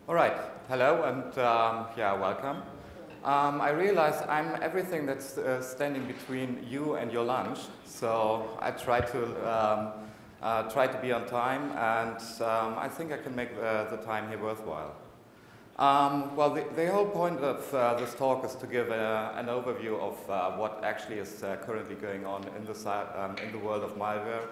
All right, hello and yeah, welcome. I realize I'm everything that's standing between you and your lunch, so I try to be on time, and I think I can make the time here worthwhile. Well, the whole point of this talk is to give an overview of what actually is currently going on in the world of malware,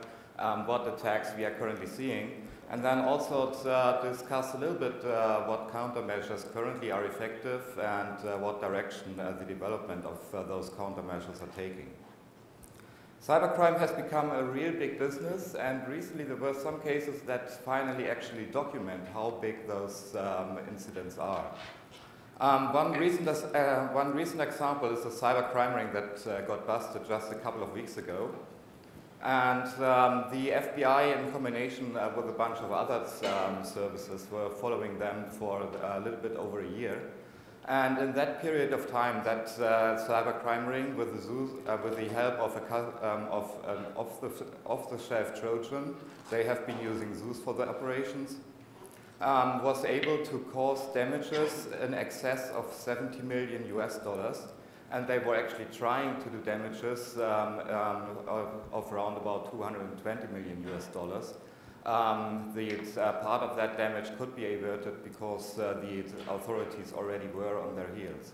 what attacks we are currently seeing, and then also to discuss a little bit what countermeasures currently are effective and what direction the development of those countermeasures are taking. Cybercrime has become a real big business, and recently there were some cases that finally actually document how big those incidents are. One recent example is a cybercrime ring that got busted just a couple of weeks ago. And the FBI, in combination with a bunch of other services, were following them for a little bit over a year. And in that period of time, that cybercrime ring, with the help of an off-the-shelf Trojan, they have been using Zeus for the operations, was able to cause damages in excess of 70 million US dollars. And they were actually trying to do damages of around about 220 million US dollars. Part of that damage could be averted because the authorities already were on their heels.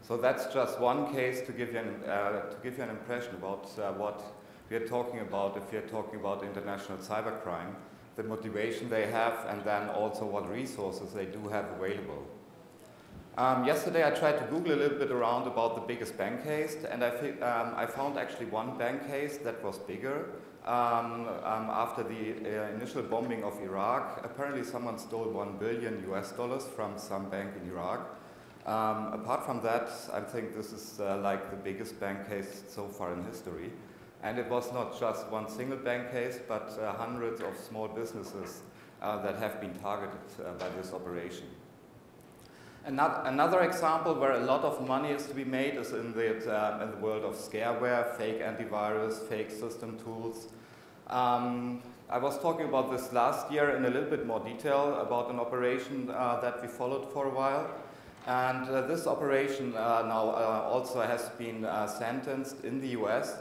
So that's just one case to give you an impression about what we are talking about if we are talking about international cybercrime, the motivation they have, and then also what resources they do have available. Yesterday I tried to Google a little bit around about the biggest bank case, and I found actually one bank case that was bigger. After the initial bombing of Iraq, apparently someone stole 1 billion US dollars from some bank in Iraq. Apart from that, I think this is like the biggest bank case so far in history. And it was not just one single bank case, but hundreds of small businesses that have been targeted by this operation. Another example where a lot of money is to be made is in the world of Scareware, fake antivirus, fake system tools. I was talking about this last year in a little bit more detail about an operation that we followed for a while. And this operation now also has been sentenced in the US,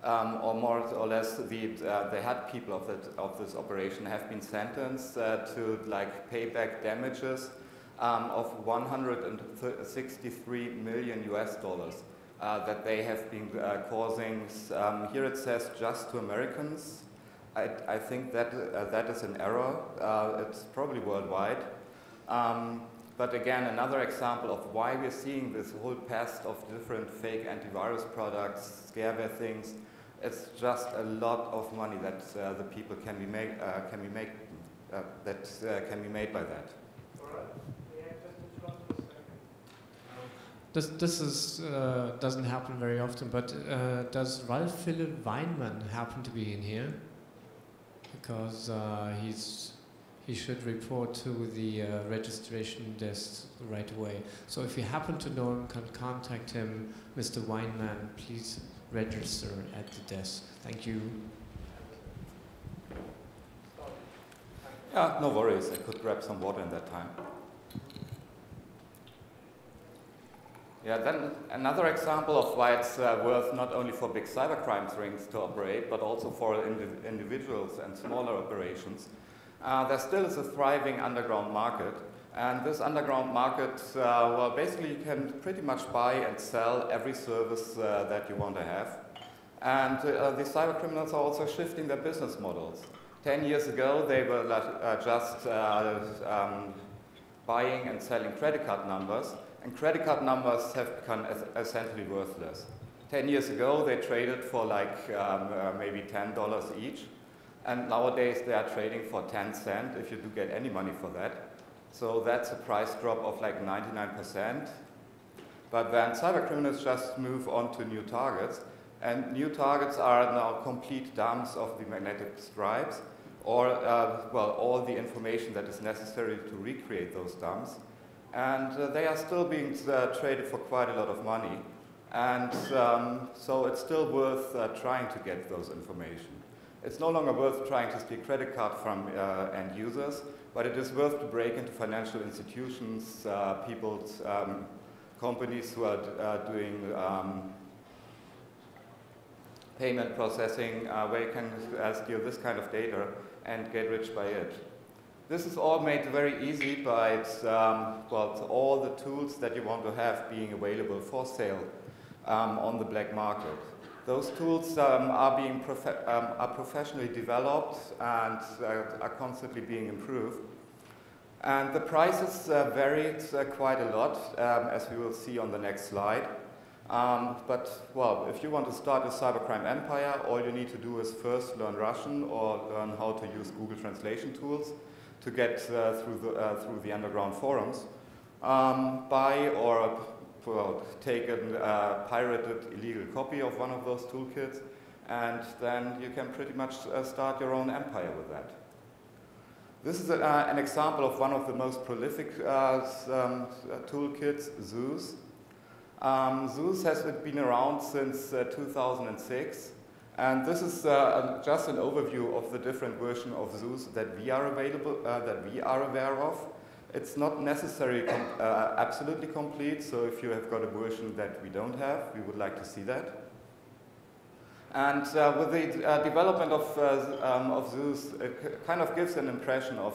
or more or less the head people of this operation have been sentenced to pay back damages of 163 million US dollars that they have been causing. Here it says just to Americans. I think that is an error. It's probably worldwide. But again, another example of why we're seeing this whole pest of different fake antivirus products, scareware things. It's just a lot of money that the people can be made by that. This doesn't happen very often, but does Ralph Philipp Weinmann happen to be in here? Because he should report to the registration desk right away. So if you happen to know him, can contact him, Mr. Weinmann. Please register at the desk. Thank you. Yeah, no worries. I could grab some water in that time. Yeah, then another example of why it's worth not only for big cybercrime rings to operate, but also for individuals and smaller operations. There still is a thriving underground market, and this underground market, well, basically you can pretty much buy and sell every service that you want to have. And the cybercriminals are also shifting their business models. 10 years ago, they were just buying and selling credit card numbers. And credit card numbers have become essentially worthless. 10 years ago, they traded for maybe $10 each. And nowadays, they are trading for 10 cents if you do get any money for that. So that's a price drop of 99%. But then cybercriminals just move on to new targets. And new targets are now complete dumps of the magnetic stripes or well, all the information that is necessary to recreate those dumps. And they are still being traded for quite a lot of money. And so it's still worth trying to get those information. It's no longer worth trying to steal credit card from end users. but it is worth to break into financial institutions, people's companies who are doing payment processing, where you can steal this kind of data and get rich by it. This is all made very easy by well, all the tools that you want to have being available for sale on the black market. Those tools are professionally developed and are constantly being improved. And the prices varied quite a lot, as we will see on the next slide. But, well, if you want to start a cybercrime empire, all you need to do is first learn Russian or learn how to use Google translation tools to get through the underground forums. Buy or take a pirated illegal copy of one of those toolkits, and then you can pretty much start your own empire with that. This is an example of one of the most prolific toolkits, Zeus. Zeus has been around since 2006, and this is just an overview of the different versions of Zeus that we are aware of. It's not necessarily absolutely complete, so if you have got a version that we don't have, we would like to see that. And with the development of Zeus, it kind of gives an impression of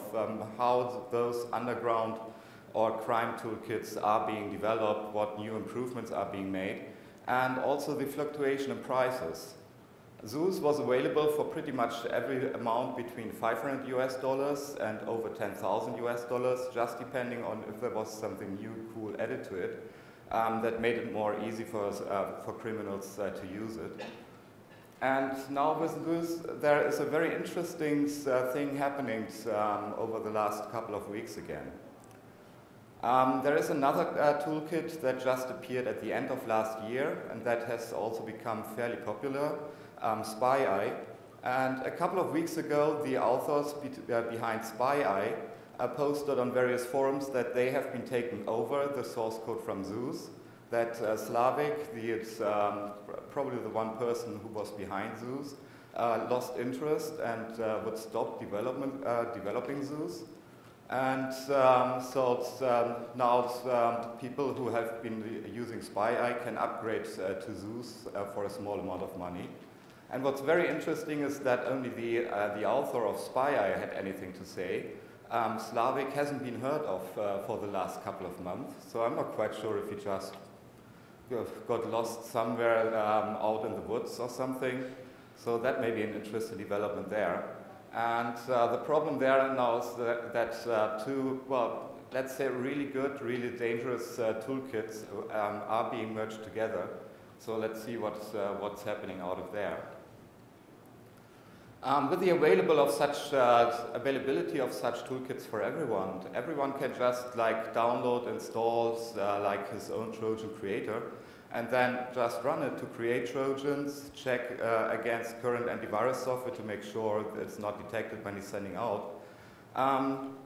how those underground or crime toolkits are being developed, what new improvements are being made, and also the fluctuation in prices. Zeus was available for pretty much every amount between $500 US and over $10,000 US, just depending on if there was something new, cool added to it that made it more easy for criminals to use it. And now with Zeus, there is a very interesting thing happening over the last couple of weeks again. There is another toolkit that just appeared at the end of last year, and that has also become fairly popular, SpyEye. And a couple of weeks ago, the authors behind SpyEye posted on various forums that they have been taking over the source code from Zeus, that Slavik, probably the one person who was behind Zeus, lost interest and would stop developing Zeus. And now people who have been using SpyEye can upgrade to Zeus for a small amount of money. And what's very interesting is that only the author of SpyEye had anything to say. Slavik hasn't been heard of for the last couple of months, so I'm not quite sure if he just got lost somewhere out in the woods or something. So that may be an interesting development there. And the problem there now is that two, well, let's say really good, really dangerous toolkits are being merged together. So let's see what's happening out of there. With the availability of such toolkits for everyone can just like download, install like his own Trojan creator, and then just run it to create Trojans, check against current antivirus software to make sure that it's not detected when he's sending out.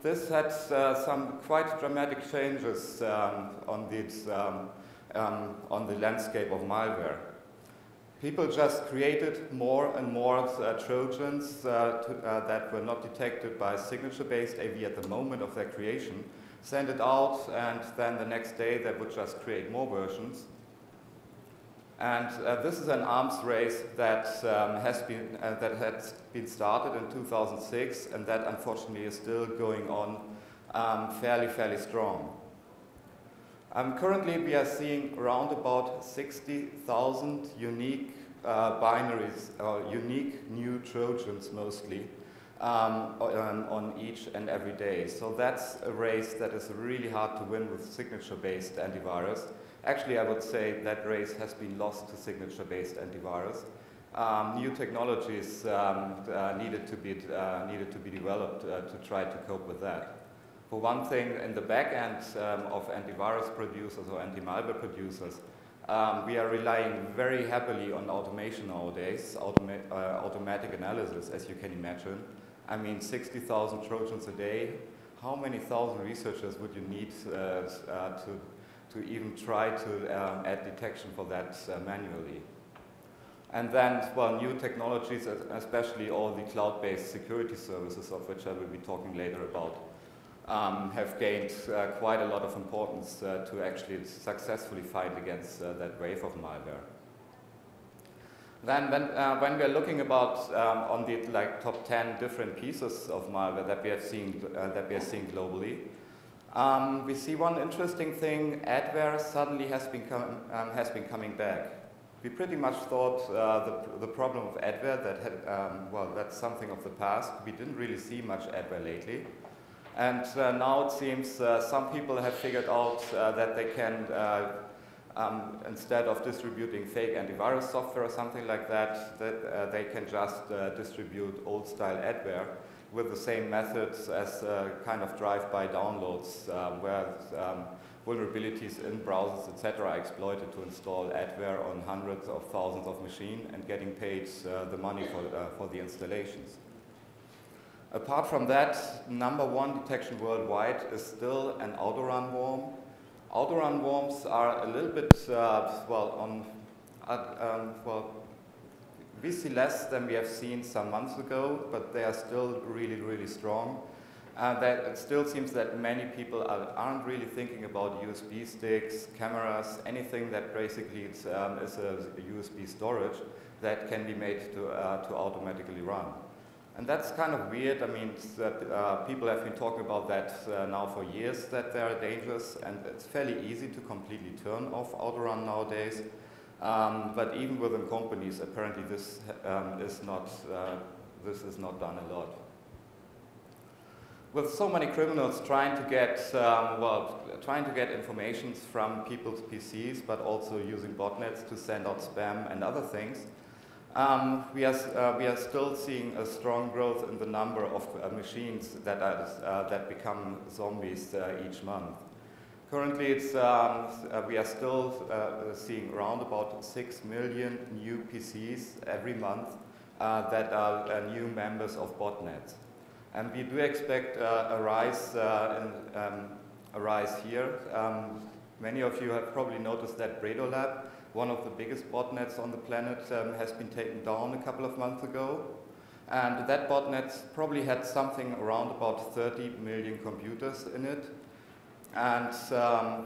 This had some quite dramatic changes on the landscape of malware. People just created more and more Trojans that were not detected by signature-based AV at the moment of their creation, send it out, and then the next day they would just create more versions. And this is an arms race that had been started in 2006, and that unfortunately is still going on fairly strong. Currently, we are seeing around about 60,000 unique binaries, or unique new Trojans mostly, on each and every day. So that's a race that is really hard to win with signature-based antivirus. Actually, I would say that race has been lost to signature-based antivirus. New technologies needed to be developed to try to cope with that. For one thing, in the back end of antivirus producers or anti-malware producers, we are relying very heavily on automation nowadays, automatic analysis, as you can imagine. I mean, 60,000 Trojans a day. How many thousand researchers would you need to even try to add detection for that manually? And then, well, new technologies, especially all the cloud-based security services, of which I will be talking later about, have gained quite a lot of importance to actually successfully fight against that wave of malware. Then when we're looking about on the top 10 different pieces of malware that we are seeing globally, we see one interesting thing: adware suddenly has been coming back. We pretty much thought the problem of adware that had that's something of the past. We didn't really see much adware lately, and now it seems some people have figured out that they can. Instead of distributing fake antivirus software or something like that, they can just distribute old-style adware with the same methods as kind of drive-by downloads, where vulnerabilities in browsers, etc., are exploited to install adware on hundreds of thousands of machines and getting paid the money for the installations. Apart from that, #1 detection worldwide is still an auto-run worm. Auto-run worms are a little bit, we see less than we have seen some months ago, but they are still really, really strong. It still seems that many people aren't really thinking about USB sticks, cameras, anything that basically is a USB storage that can be made to automatically run. And that's kind of weird. I mean, people have been talking about that now for years, that they are dangerous, and it's fairly easy to completely turn off auto-run nowadays. But even within companies, apparently this is not done a lot. With so many criminals trying to get information from people's PCs, but also using botnets to send out spam and other things, we are still seeing a strong growth in the number of machines that become zombies each month. Currently, we are still seeing around about 6 million new PCs every month that are new members of botnets, and we do expect a rise here. Many of you have probably noticed that Lab, one of the biggest botnets on the planet, has been taken down a couple of months ago. And that botnet probably had something around about 30 million computers in it. And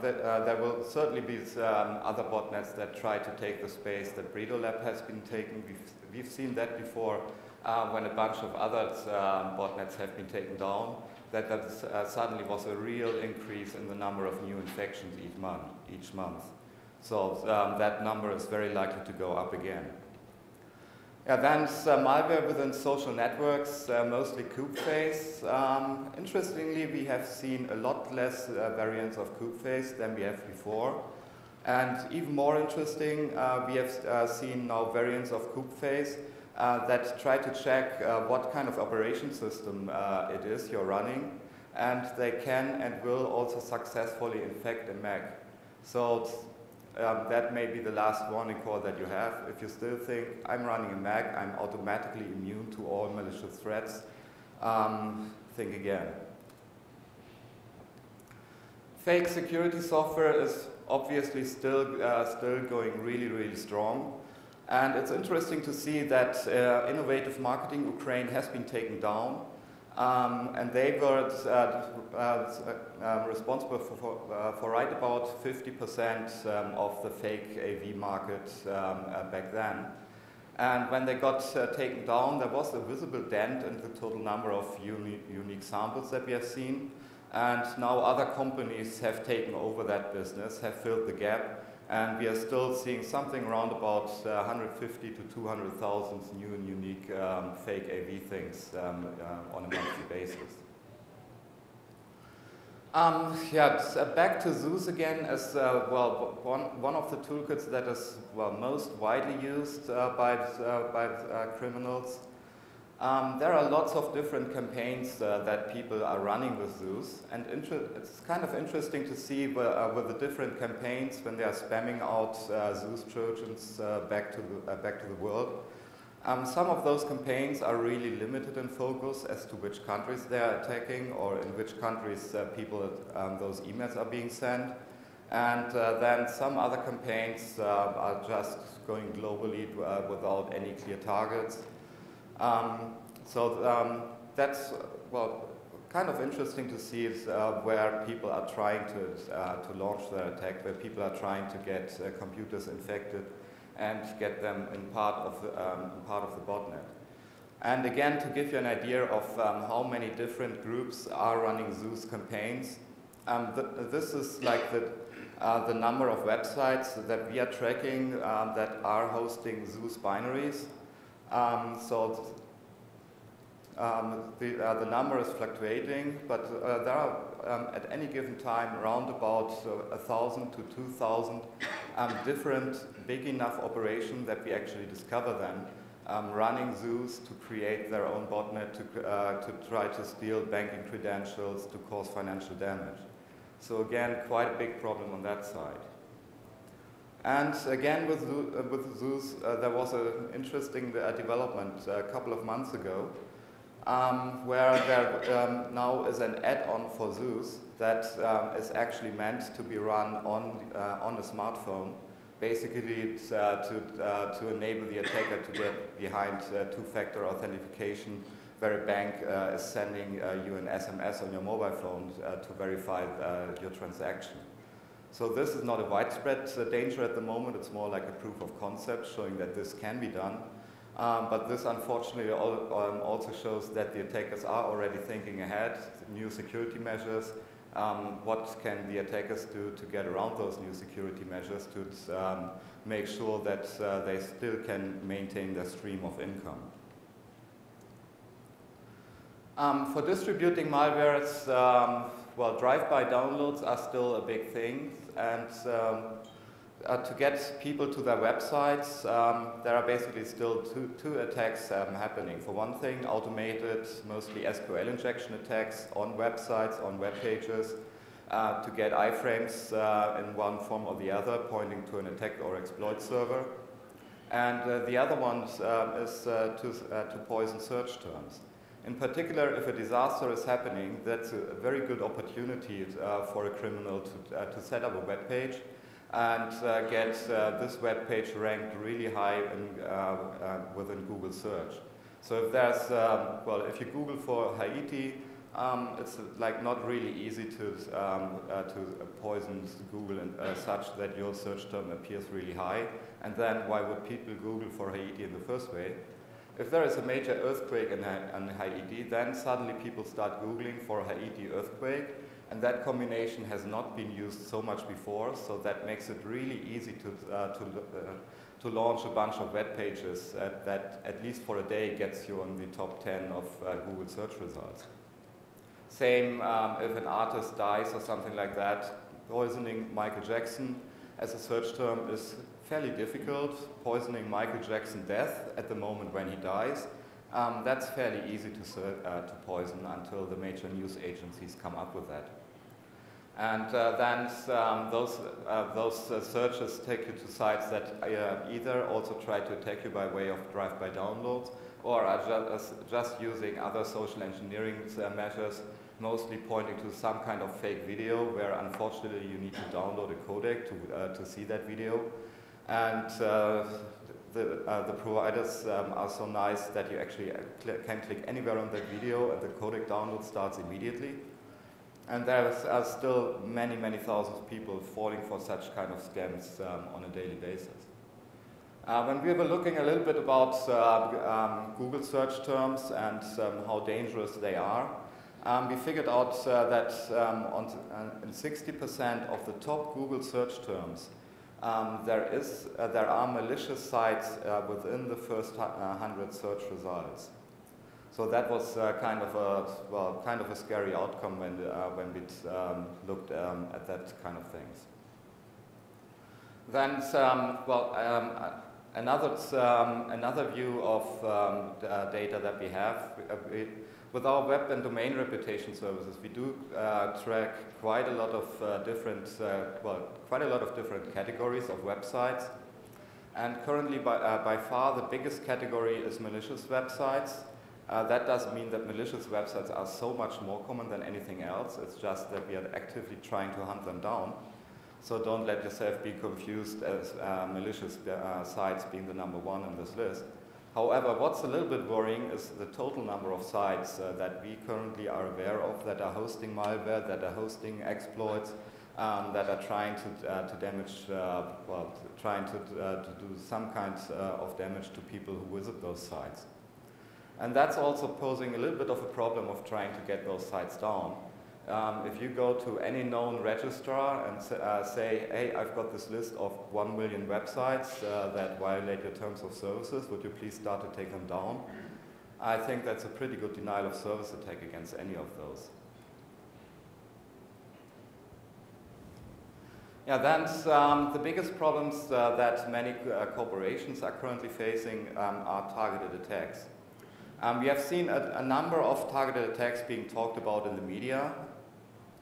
there will certainly be other botnets that try to take the space that Lab has been taking. We've seen that before when a bunch of other botnets have been taken down, that suddenly was a real increase in the number of new infections each month. So that number is very likely to go up again. Then malware within social networks, mostly Coopface. Interestingly, we have seen a lot less variants of Coopface than we have before. And even more interesting, we have seen now variants of Coopface that try to check what kind of operation system it is you're running. And they can and will also successfully infect a Mac. So that may be the last warning call that you have. If you still think, I'm running a Mac, I'm automatically immune to all malicious threats, think again. Fake security software is obviously still going really, really strong. And it's interesting to see that Innovative Marketing Ukraine has been taken down. And they were responsible for right about 50% of the fake AV market back then. And when they got taken down, there was a visible dent in the total number of unique samples that we have seen. And now other companies have taken over that business, have filled the gap. And we are still seeing something around about 150 to 200,000 new and unique fake AV things on a monthly basis. Back to Zeus again as one of the toolkits that is most widely used by criminals. There are lots of different campaigns that people are running with Zeus, and it's kind of interesting to see with the different campaigns when they are spamming out Zeus Trojans back to the world. Some of those campaigns are really limited in focus as to which countries they are attacking or in which countries those emails are being sent. And then some other campaigns are just going globally without any clear targets. That's kind of interesting to see is where people are trying to launch their attack, where people are trying to get computers infected and get them in part of the botnet. And again, to give you an idea of how many different groups are running Zeus campaigns, this is like the number of websites that we are tracking that are hosting Zeus binaries. So the number is fluctuating, but there are at any given time around about 1,000 to 2,000 different big enough operations that we actually discover them running Zeus to create their own botnet, to try to steal banking credentials, to cause financial damage. So again, quite a big problem on that side. And again, with Zeus, there was an interesting development a couple of months ago, where there now is an add-on for Zeus that is actually meant to be run on a smartphone, basically to enable the attacker to get behind two-factor authentication, where a bank is sending you an SMS on your mobile phone to verify your transaction. So this is not a widespread danger at the moment, it's more like a proof of concept showing that this can be done. But this unfortunately also shows that the attackers are already thinking ahead, new security measures. What can the attackers do to get around those new security measures to make sure that they still can maintain their stream of income. For distributing malwares, well, drive-by downloads are still a big thing, and to get people to their websites, there are basically still two attacks happening. For one thing, automated, mostly SQL injection attacks on websites, on web pages, to get iframes in one form or the other, pointing to an attack or exploit server. And the other one is to poison search terms. In particular, if a disaster is happening, that's a very good opportunity for a criminal to set up a web page and get this web page ranked really high within Google search. So if there's, well, if you Google for Haiti, it's like not really easy to poison Google and such that your search term appears really high. And then why would people Google for Haiti in the first way? If there is a major earthquake in Haiti, then suddenly people start Googling for Haiti earthquake, and that combination has not been used so much before, so that makes it really easy to launch a bunch of web pages that at least for a day gets you on the top 10 of Google search results. Same if an artist dies or something like that, poisoning Michael Jackson as a search term is fairly difficult. Poisoning Michael Jackson death at the moment when he dies, that's fairly easy to poison until the major news agencies come up with that. And then those searches take you to sites that either also try to attack you by way of drive-by downloads or are just using other social engineering measures, mostly pointing to some kind of fake video where unfortunately you need to download a codec to see that video. And the providers are so nice that you actually can click anywhere on that video and the codec download starts immediately. And there are still many, many thousands of people falling for such kind of scams on a daily basis. When we were looking a little bit about Google search terms and how dangerous they are, we figured out that in 60% of the top Google search terms, there are malicious sites within the first 100 search results. So that was kind of a scary outcome when we looked at that kind of things. Then, another view of data that we have. With our web and domain reputation services, we do track quite a lot of different categories of websites. And currently, by far, the biggest category is malicious websites. That doesn't mean that malicious websites are so much more common than anything else. It's just that we are actively trying to hunt them down. So don't let yourself be confused as malicious sites being the #1 on this list. However, what's a little bit worrying is the total number of sites that we currently are aware of that are hosting malware, that are hosting exploits, that are trying to damage, trying to do some kind of damage to people who visit those sites. And that's also posing a little bit of a problem of trying to get those sites down. If you go to any known registrar and say, hey, I've got this list of 1 million websites that violate your terms of services, would you please start to take them down? I think that's a pretty good denial of service attack against any of those. Yeah, then the biggest problems that many corporations are currently facing are targeted attacks. We have seen a number of targeted attacks being talked about in the media,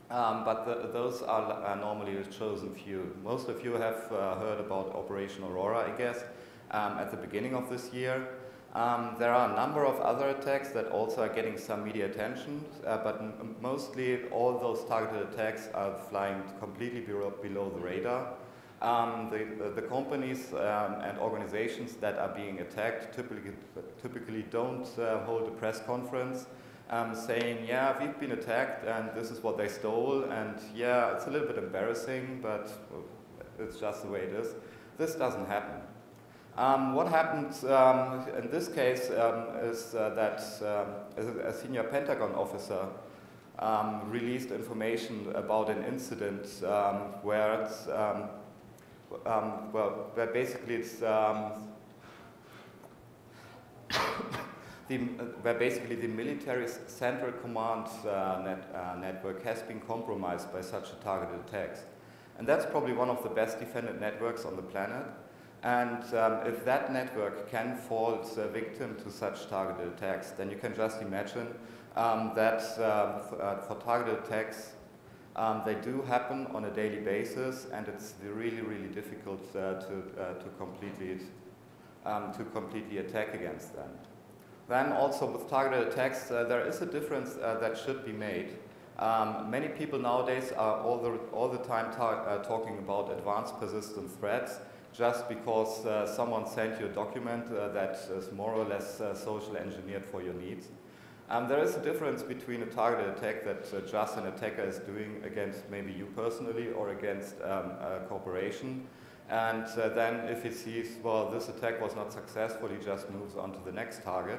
but those are normally a chosen few. Most of you have heard about Operation Aurora, I guess, at the beginning of this year. There are a number of other attacks that also are getting some media attention, but mostly all those targeted attacks are flying completely below the radar. The companies and organizations that are being attacked typically don't hold a press conference saying, yeah, we've been attacked and this is what they stole, and yeah, it's a little bit embarrassing, but it's just the way it is. This doesn't happen. What happened in this case is that a senior Pentagon officer released information about an incident where it's, where basically it's where basically the military's central command network has been compromised by such a targeted attacks. And that's probably one of the best defended networks on the planet. And if that network can fall victim to such targeted attacks, then you can just imagine that for targeted attacks, they do happen on a daily basis, and it's really, really difficult to completely attack against them. Then also with targeted attacks, there is a difference that should be made. Many people nowadays are all the time talking about advanced persistent threats just because someone sent you a document that is more or less social engineered for your needs. There is a difference between a targeted attack that just an attacker is doing against maybe you personally or against a corporation. And then if he sees, well, this attack was not successful, he just moves on to the next target.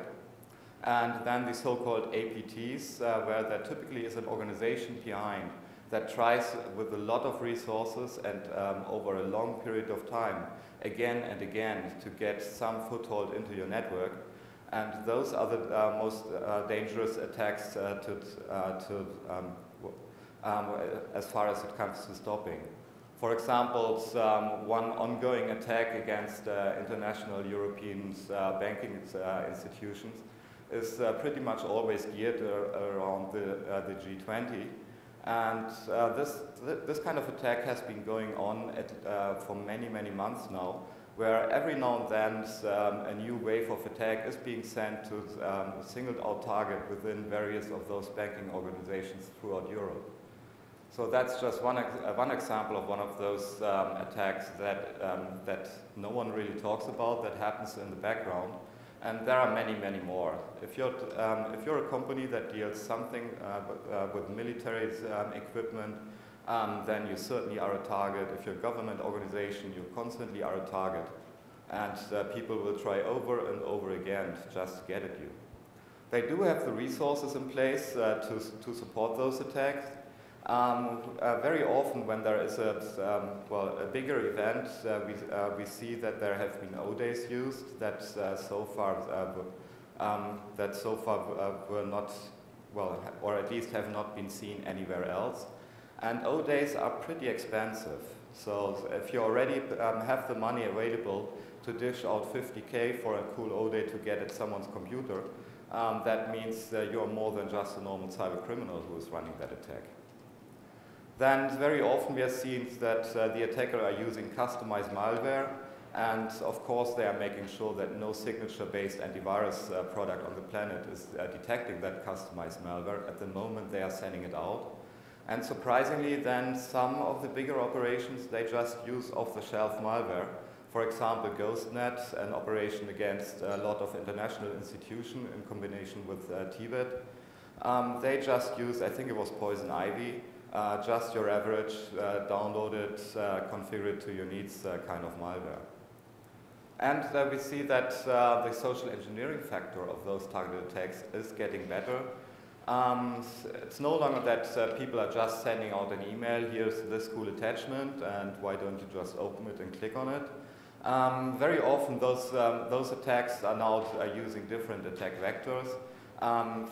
And then the so-called APTs, where there typically is an organization behind that tries with a lot of resources and over a long period of time, again and again, to get some foothold into your network. And those are the most dangerous attacks as far as it comes to stopping. For example, one ongoing attack against international European banking institutions is pretty much always geared around the G20. And this kind of attack has been going on for many, many months now, where every now and then a new wave of attack is being sent to a singled out target within various of those banking organizations throughout Europe. So that's just one example of one of those attacks that no one really talks about, that happens in the background. And there are many, many more. If you're a company that deals something with military equipment, then you certainly are a target. If you're a government organization, you constantly are a target. And people will try over and over again to just get at you. They do have the resources in place to support those attacks. Very often when there is a bigger event, we see that there have been O-days used that so far were not, well, or at least have not been seen anywhere else. And O-days are pretty expensive. So if you already have the money available to dish out 50K for a cool O-day to get at someone's computer, that means you're more than just a normal cyber criminal who is running that attack. Then very often we are seeing that the attacker are using customized malware, and of course they are making sure that no signature-based antivirus product on the planet is detecting that customized malware at the moment they are sending it out. And surprisingly then some of the bigger operations, they just use off-the-shelf malware For example, GhostNet, an operation against a lot of international institutions in combination with Tibet. They just use, I think it was Poison Ivy, just your average, download it, configure it to your needs kind of malware. And we see that the social engineering factor of those targeted attacks is getting better. It's no longer that people are just sending out an email, here's this cool attachment, and why don't you just open it and click on it. Very often those attacks are now using different attack vectors.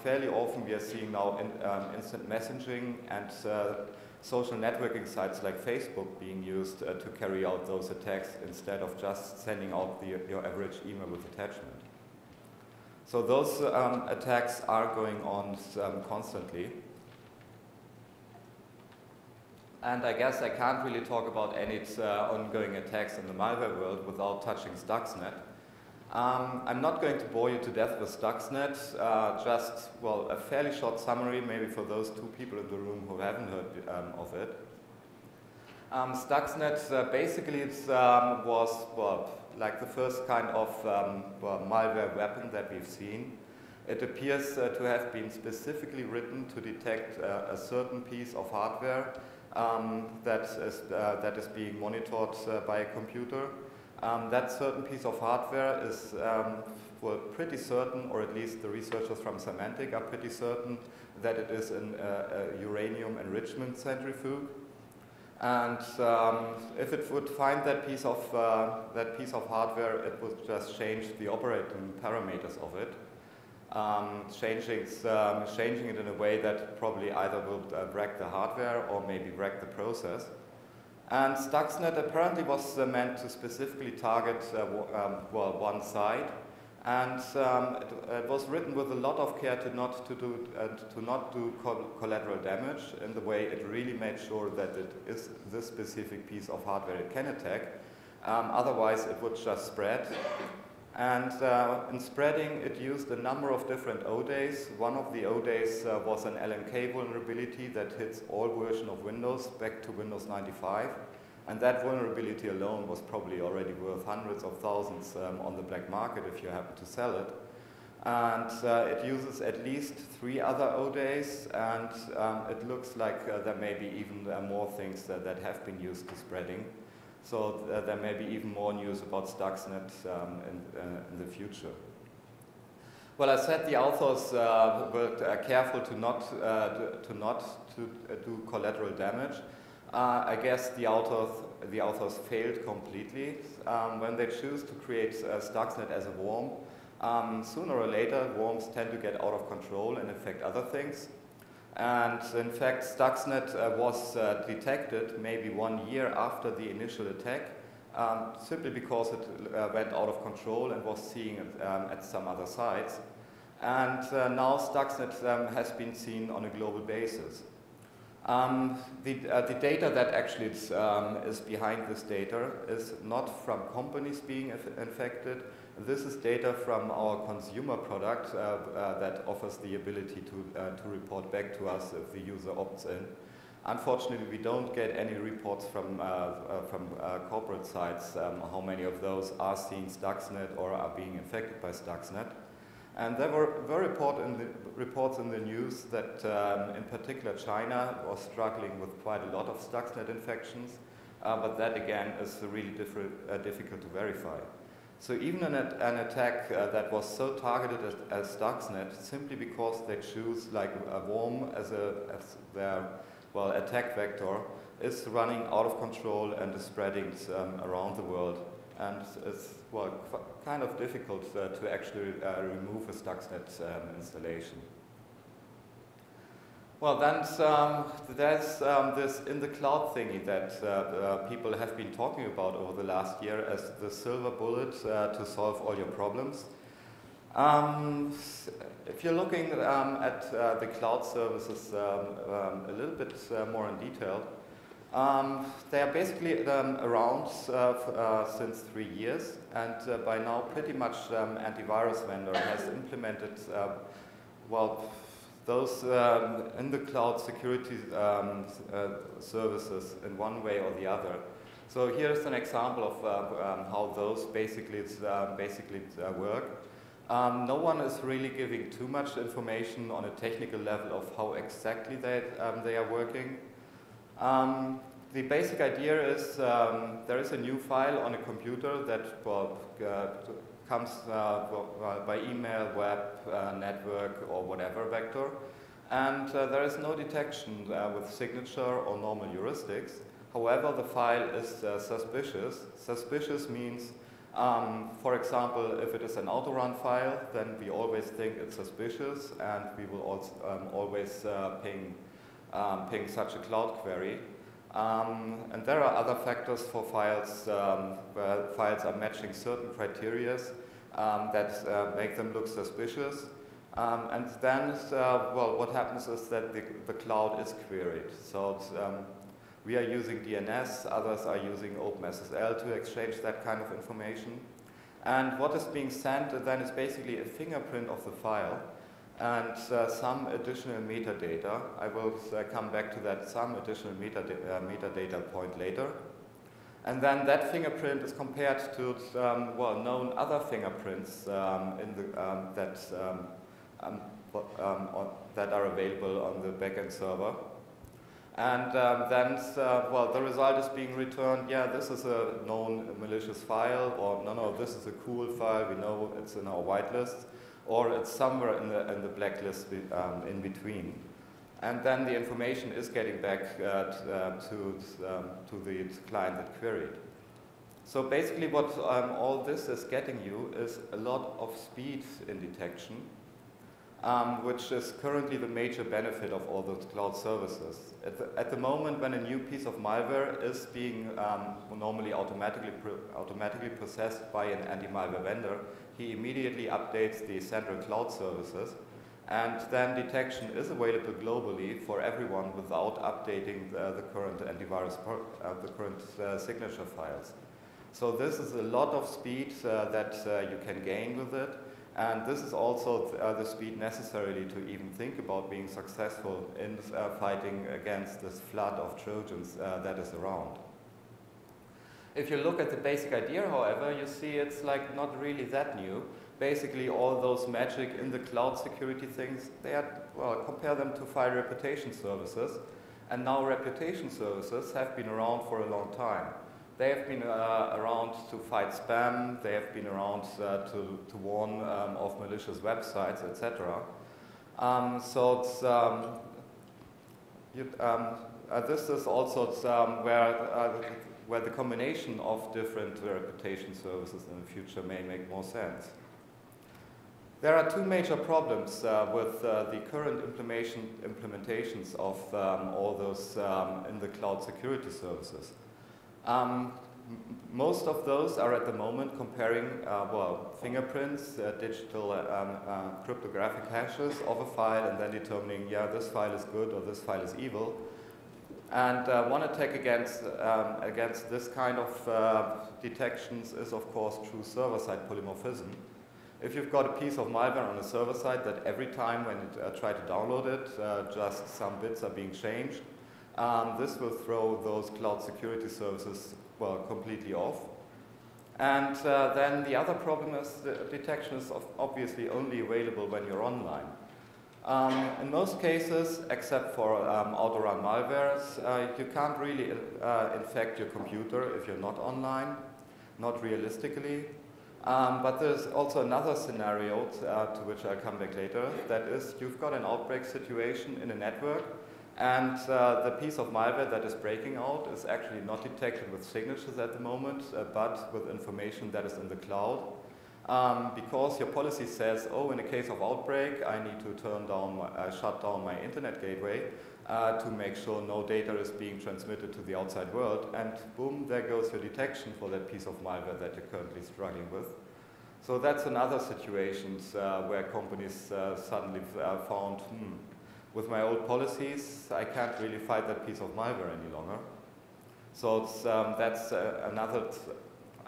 Fairly often we are seeing now instant messaging and social networking sites like Facebook being used to carry out those attacks instead of just sending out your average email with attachment. So those attacks are going on constantly. And I guess I can't really talk about any ongoing attacks in the malware world without touching Stuxnet. I'm not going to bore you to death with Stuxnet, just, well, a fairly short summary maybe for those 2 people in the room who haven't heard of it. Stuxnet basically was, well, like the first kind of malware weapon that we've seen. It appears to have been specifically written to detect a certain piece of hardware that is being monitored by a computer. That certain piece of hardware is well, pretty certain, or at least the researchers from Symantec are pretty certain, that it is a uranium enrichment centrifuge. And if it would find that piece of hardware, it would just change the operating parameters of it, changing it in a way that probably either will wreck the hardware or maybe wreck the process. And Stuxnet apparently was meant to specifically target well, one side, and it was written with a lot of care to not do collateral damage in the way it really made sure that it is this specific piece of hardware it can attack. Otherwise, it would just spread. And in spreading, it used a number of different O-days. One of the O-days was an LMK vulnerability that hits all versions of Windows back to Windows 95. And that vulnerability alone was probably already worth hundreds of thousands on the black market if you happen to sell it. And it uses at least 3 other O-days, and it looks like there may be even more things that have been used to spreading. So there may be even more news about Stuxnet in the future. Well, I said the authors were careful to not do collateral damage. I guess the authors failed completely. When they choose to create Stuxnet as a worm, sooner or later worms tend to get out of control and infect other things. And in fact, Stuxnet was detected maybe 1 year after the initial attack, simply because it went out of control and was seen at some other sites. And now Stuxnet has been seen on a global basis. The data that actually is behind this data is not from companies being infected. This is data from our consumer product that offers the ability to report back to us if the user opts in. Unfortunately, we don't get any reports from corporate sites how many of those are seeing Stuxnet or are being infected by Stuxnet. And there were reports in the news that in particular China was struggling with quite a lot of Stuxnet infections, but that again is really difficult to verify. So even an attack that was so targeted as Stuxnet, simply because they choose like a worm as their attack vector, is running out of control and is spreading around the world. And it's kind of difficult to actually remove a Stuxnet installation. Well, then there's this in the cloud thingy that people have been talking about over the last year as the silver bullet to solve all your problems. If you're looking at the cloud services a little bit more in detail, they are basically around since 3 years, and by now pretty much antivirus vendor has implemented those in the cloud security services in one way or the other. So here's an example of how those basically work. No one is really giving too much information on a technical level of how exactly they are working. The basic idea is there is a new file on a computer that comes by email, web, network, or whatever vector. And there is no detection with signature or normal heuristics. However, the file is suspicious. Suspicious means, for example, if it is an autorun file, then we always think it's suspicious, and we will also always ping such a cloud query. And there are other factors for files where files are matching certain criteria that make them look suspicious. And then, well, what happens is that the cloud is queried. So we are using DNS, others are using OpenSSL to exchange that kind of information. And what is being sent then is basically a fingerprint of the file and some additional metadata. I will come back to that, some additional metadata point later. And then that fingerprint is compared to well, known other fingerprints that are available on the backend server. And then, well, the result is being returned, yeah, this is a known malicious file, or no, this is a cool file, we know it's in our whitelist, or it's somewhere in the blacklist in between. And then the information is getting back to the client that queried. So basically what all this is getting you is a lot of speed in detection, which is currently the major benefit of all those cloud services. At the moment, when a new piece of malware is being normally automatically processed by an anti-malware vendor, he immediately updates the central cloud services, and then detection is available globally for everyone without updating the current antivirus, the current signature files. So this is a lot of speed that you can gain with it. And this is also the speed necessarily to even think about being successful in fighting against this flood of trojans that is around. If you look at the basic idea, however, you see it's like not really that new. Basically, all those magic in the cloud security things, they are, well, compare them to file reputation services. And now reputation services have been around for a long time. They have been around to fight spam, they have been around to warn of malicious websites, etc. So it's, this is also where the combination of different reputation services in the future may make more sense. There are two major problems with the current implementations of all those in the cloud security services. Most of those are at the moment comparing well, fingerprints, digital cryptographic hashes of a file, and then determining, yeah, this file is good or this file is evil. And one attack against this kind of detections is, of course, true server-side polymorphism. If you've got a piece of malware on a server side that every time when you try to download it, just some bits are being changed, this will throw those cloud security services, well, completely off. And then the other problem is the detection is obviously only available when you're online. In most cases, except for autorun malwares, you can't really infect your computer if you're not online, not realistically. But there's also another scenario to which I'll come back later, that is you've got an outbreak situation in a network, and the piece of malware that is breaking out is actually not detected with signatures at the moment, but with information that is in the cloud. Because your policy says, oh, in the case of outbreak, I need to shut down my internet gateway to make sure no data is being transmitted to the outside world, and boom, there goes your detection for that piece of malware that you're currently struggling with. So that's another situation where companies suddenly found, with my old policies, I can't really fight that piece of malware any longer. So it's, that's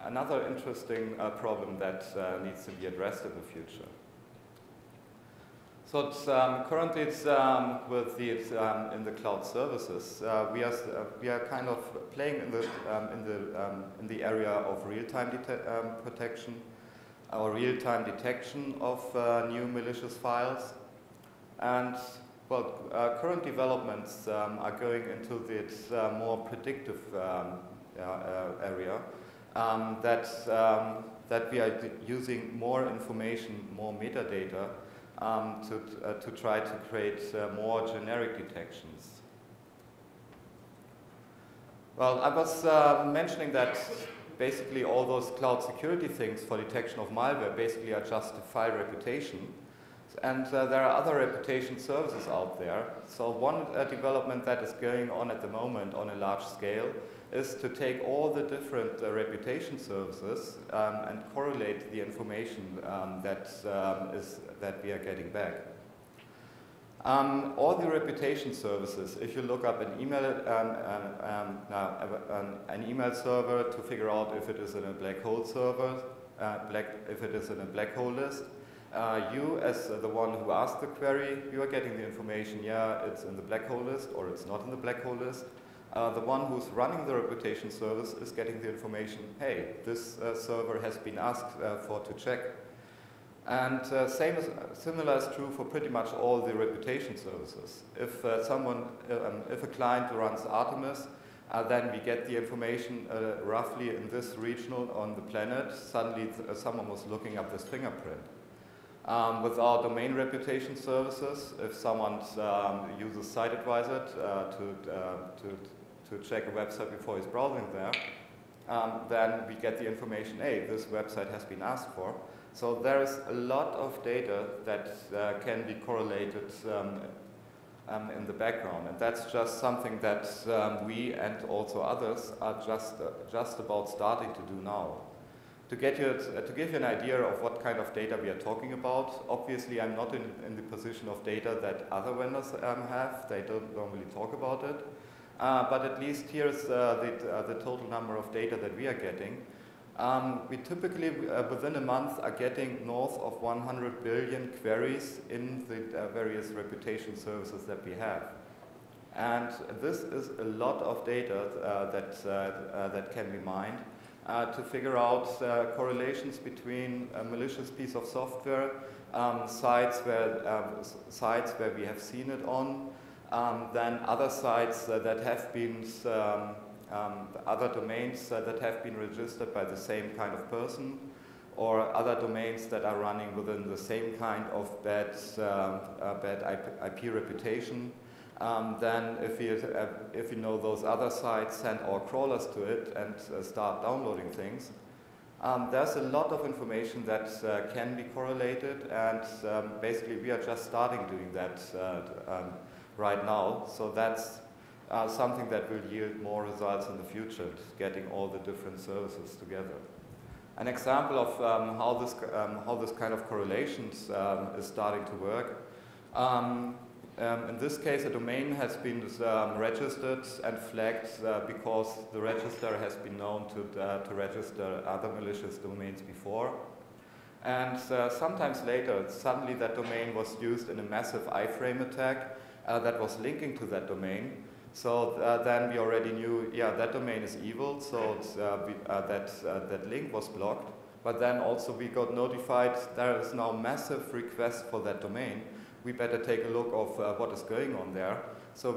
another interesting problem that needs to be addressed in the future. So it's, currently it's with the in the cloud services. We are kind of playing in the area of real-time protection or real-time detection of new malicious files, and well, current developments are going into this more predictive area. That we are using more information, more metadata, to try to create more generic detections. Well, I was mentioning that basically all those cloud security things for detection of malware basically are just a file reputation. And there are other reputation services out there. So one development that is going on at the moment on a large scale is to take all the different reputation services and correlate the information that we are getting back. All the reputation services, if you look up an email server to figure out if it is in a black hole server, if it is in a black hole list, you as the one who asked the query, you are getting the information, yeah, it's in the black hole list or it's not in the black hole list. The one who's running the reputation service is getting the information, hey, this server has been asked for to check. And similar is true for pretty much all the reputation services. If if a client runs Artemis, then we get the information roughly in this region on the planet. Suddenly someone was looking up this fingerprint. With our domain reputation services, if someone uses SiteAdvisor to check a website before he's browsing there, then we get the information, hey, this website has been asked for. So there is a lot of data that can be correlated in the background, and that's just something that we and also others are just about starting to do now. To give you an idea of what kind of data we are talking about, obviously I'm not in the position of data that other vendors have. They don't normally talk about it. But at least here's the total number of data that we are getting. We typically, within a month, are getting north of 100 billion queries in the various reputation services that we have. And this is a lot of data that can be mined to figure out correlations between a malicious piece of software, sites where we have seen it on, then other sites that have been, other domains that have been registered by the same kind of person, or other domains that are running within the same kind of bad IP reputation. Then if you know those other sites, send our crawlers to it and start downloading things. There's a lot of information that can be correlated, and basically we are just starting doing that right now. So that's something that will yield more results in the future, getting all the different services together. An example of how this kind of correlations is starting to work. In this case, a domain has been registered and flagged because the registrar has been known to register other malicious domains before. And sometimes later, suddenly that domain was used in a massive iframe attack that was linking to that domain. So then we already knew, yeah, that domain is evil, so that link was blocked. But then also we got notified there is now massive request for that domain. We better take a look of what is going on there, so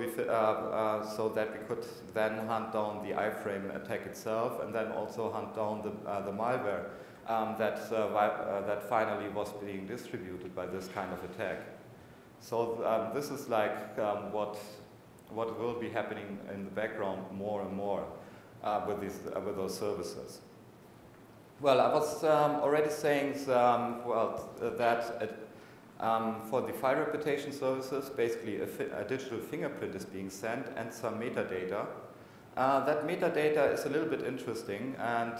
so that we could then hunt down the iframe attack itself, and then also hunt down the malware that finally was being distributed by this kind of attack. So this is like what will be happening in the background more and more with those services. Well, I was already saying that. For the file reputation services, basically a digital fingerprint is being sent and some metadata. That metadata is a little bit interesting, and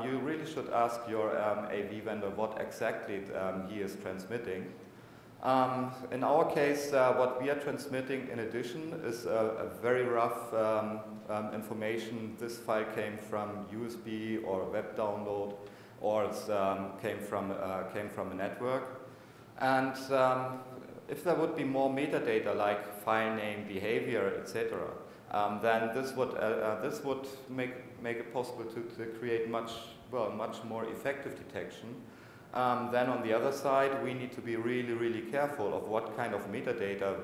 you really should ask your AV vendor what exactly he is transmitting. In our case, what we are transmitting in addition is a very rough information. This file came from USB or web download, or it came from a network. And if there would be more metadata like file name, behavior, etc., then this would make it possible to create much more effective detection. Then on the other side, we need to be really, really careful of what kind of metadata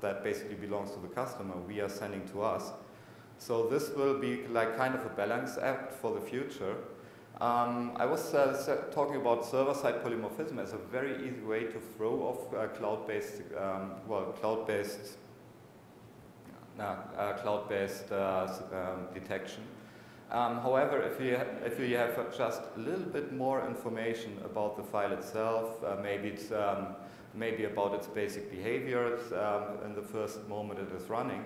that basically belongs to the customer we are sending to us. So this will be like kind of a balance act for the future. I was talking about server-side polymorphism as a very easy way to throw off cloud-based detection. However, if you have just a little bit more information about the file itself, maybe about its basic behaviors in the first moment it is running,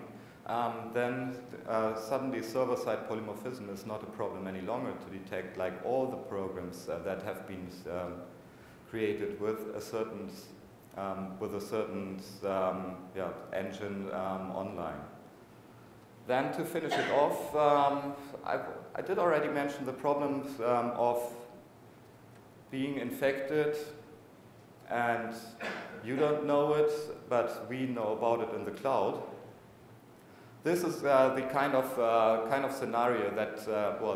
then suddenly server-side polymorphism is not a problem any longer to detect like all the programs that have been created with a certain engine online. Then to finish it off, I did already mention the problems of being infected and you don't know it, but we know about it in the cloud. This is the kind of scenario that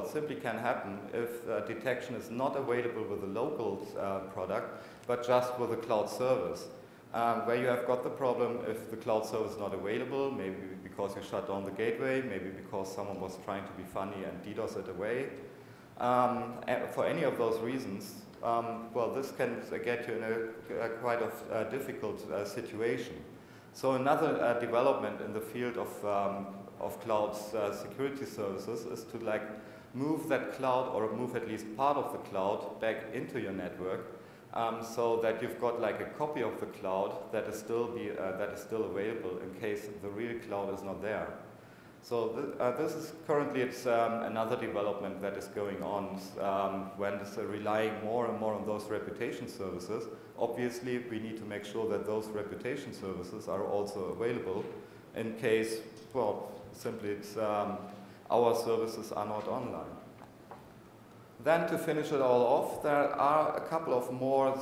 simply can happen if detection is not available with a local product, but just with a cloud service. Where you have got the problem if the cloud service is not available, maybe because you shut down the gateway, maybe because someone was trying to be funny and DDoS it away. For any of those reasons, this can get you in a quite difficult situation. So another development in the field of cloud security services is to like move that cloud or move at least part of the cloud back into your network. So that you've got like a copy of the cloud that is still available in case the real cloud is not there. So this is currently another development that is going on when it's relying more and more on those reputation services. Obviously, we need to make sure that those reputation services are also available in case, simply it's, our services are not online. Then to finish it all off, there are a couple of more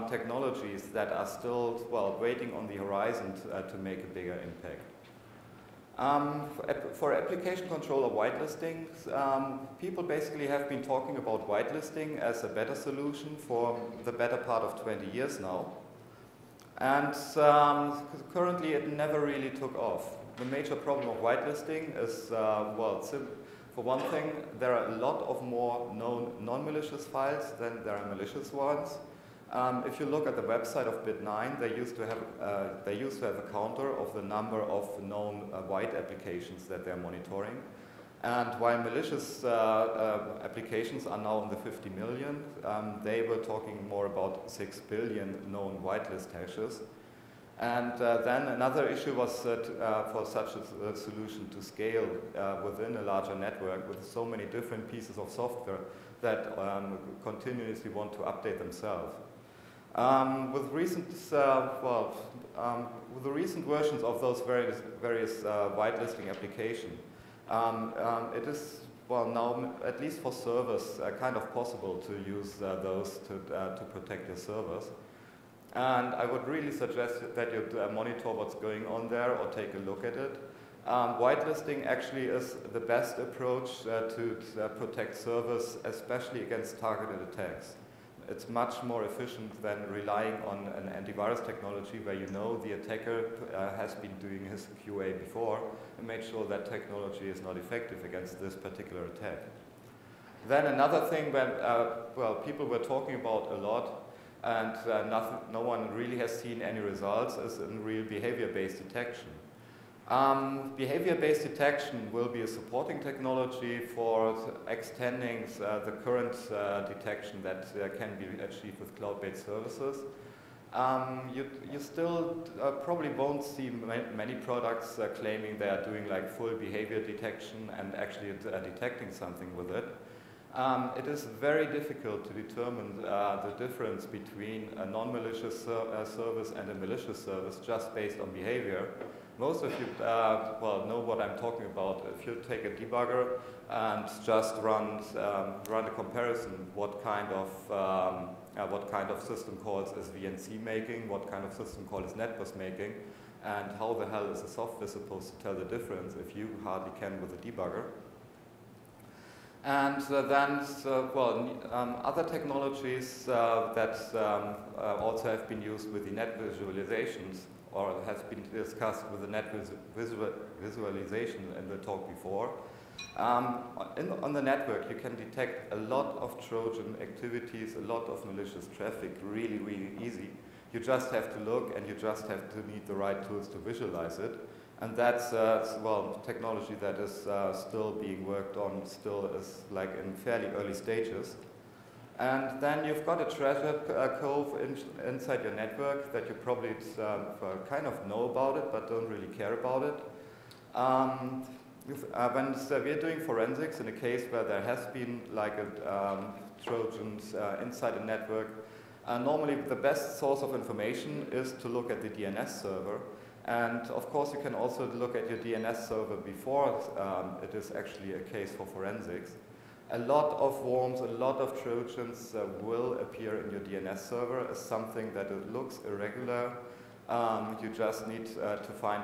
technologies that are still, waiting on the horizon to make a bigger impact. For application control or whitelisting, people basically have been talking about whitelisting as a better solution for the better part of 20 years now. And currently it never really took off. The major problem of whitelisting is, for one thing, there are a lot of more known non-malicious files than there are malicious ones. If you look at the website of Bit9, they used to have a counter of the number of known white applications that they're monitoring. And while malicious applications are now in the 50 million, they were talking more about 6 billion known whitelist hashes. And then another issue was that for such a solution to scale within a larger network with so many different pieces of software that continuously want to update themselves. With the recent versions of those various whitelisting applications, it is now, at least for servers, kind of possible to use those to protect your servers. And I would really suggest that you monitor what's going on there or take a look at it. Whitelisting actually is the best approach to protect servers, especially against targeted attacks. It's much more efficient than relying on an antivirus technology where you know the attacker has been doing his QA before and made sure that technology is not effective against this particular attack. Then another thing that people were talking about a lot and no one really has seen any results is in real behavior-based detection. Behavior-based detection will be a supporting technology for extending the current detection that can be achieved with cloud-based services. You still probably won't see many products claiming they are doing like full behavior detection and actually detecting something with it. It is very difficult to determine the difference between a non-malicious service and a malicious service just based on behavior. Most of you well, know what I'm talking about. If you take a debugger and just run a comparison, what kind of system calls is VNC making, what kind of system call is NetBus making, and how the hell is the software supposed to tell the difference if you hardly can with a debugger. And other technologies that also have been used with the net visualizations or has been discussed with the net visualization in the talk before. On the network, you can detect a lot of Trojan activities, a lot of malicious traffic, really, really easy. You just have to look, and you just have to need the right tools to visualize it. And that's, well, technology that is still being worked on, still is like in fairly early stages. And then you've got a treasure cove inside your network that you probably kind of know about it, but don't really care about it. When we're doing forensics in a case where there has been like a Trojans inside a network, normally the best source of information is to look at the DNS server. And of course you can also look at your DNS server before it is actually a case for forensics. A lot of worms, a lot of Trojans will appear in your DNS server as something that it looks irregular. You just need to find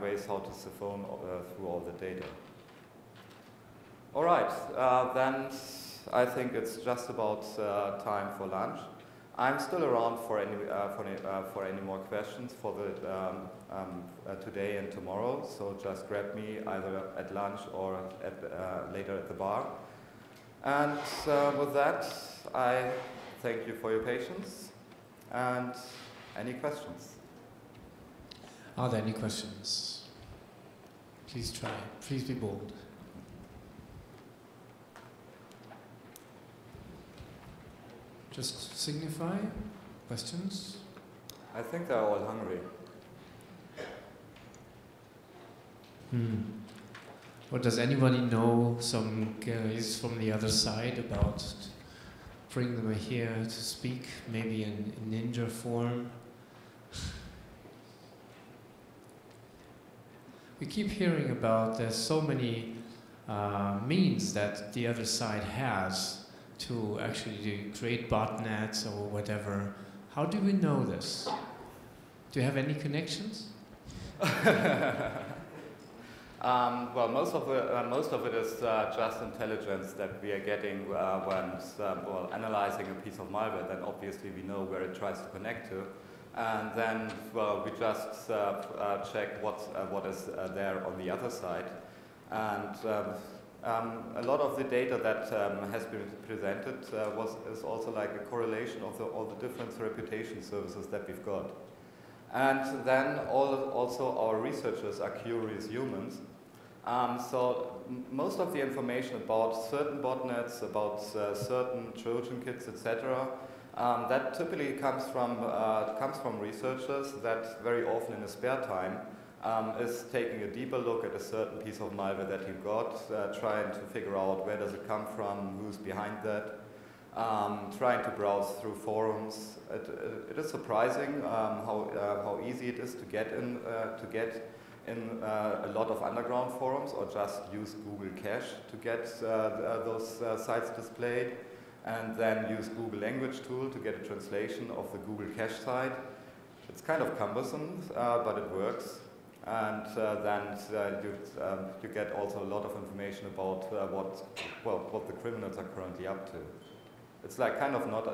ways how to siphon through all the data. All right, then I think it's just about time for lunch. I'm still around for any more questions for the today and tomorrow. So just grab me either at lunch or later at the bar. And with that, I thank you for your patience. And any questions? Are there any questions? Please try. Please be bold. Just signify. Questions? I think they're all hungry. Or does anybody know some guys from the other side about bring them here to speak, maybe in ninja form? We keep hearing about there's so many means that the other side has to actually create botnets or whatever. How do we know this? Do you have any connections? Well, most of it is just intelligence that we are getting when analyzing a piece of malware. Then obviously we know where it tries to connect to, and then we just check what is there on the other side. And a lot of the data that has been presented is also like a correlation of all the different reputation services that we've got. And then also our researchers are curious humans. So most of the information about certain botnets, about certain Trojan kits, etc., that typically comes from researchers that very often in a spare time is taking a deeper look at a certain piece of malware that you've got, trying to figure out where does it come from, who's behind that, trying to browse through forums. It is surprising how easy it is to get in a lot of underground forums, or just use Google Cache to get those sites displayed, and then use Google Language Tool to get a translation of the Google Cache site. It's kind of cumbersome, but it works. And then you get also a lot of information about what the criminals are currently up to. It's like kind of not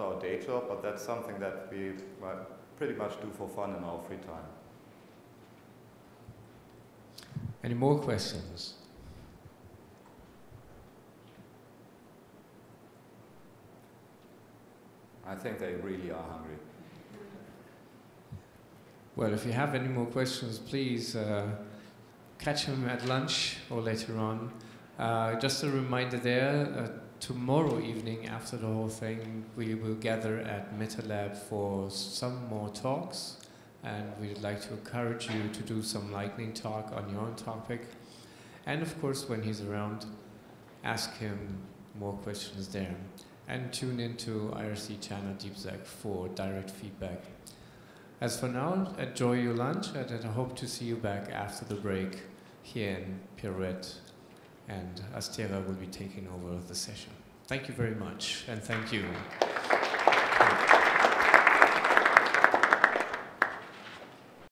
our day job, but that's something that we pretty much do for fun in our free time. Any more questions? I think they really are hungry. Well, if you have any more questions, please catch him at lunch or later on. Just a reminder there, tomorrow evening after the whole thing, we will gather at MetaLab for some more talks, and we'd like to encourage you to do some lightning talk on your own topic. And of course, when he's around, ask him more questions there. And tune into IRC channel DeepSec for direct feedback. As for now, enjoy your lunch, and I hope to see you back after the break here in Pirouette, and Astera will be taking over the session. Thank you very much, and thank you.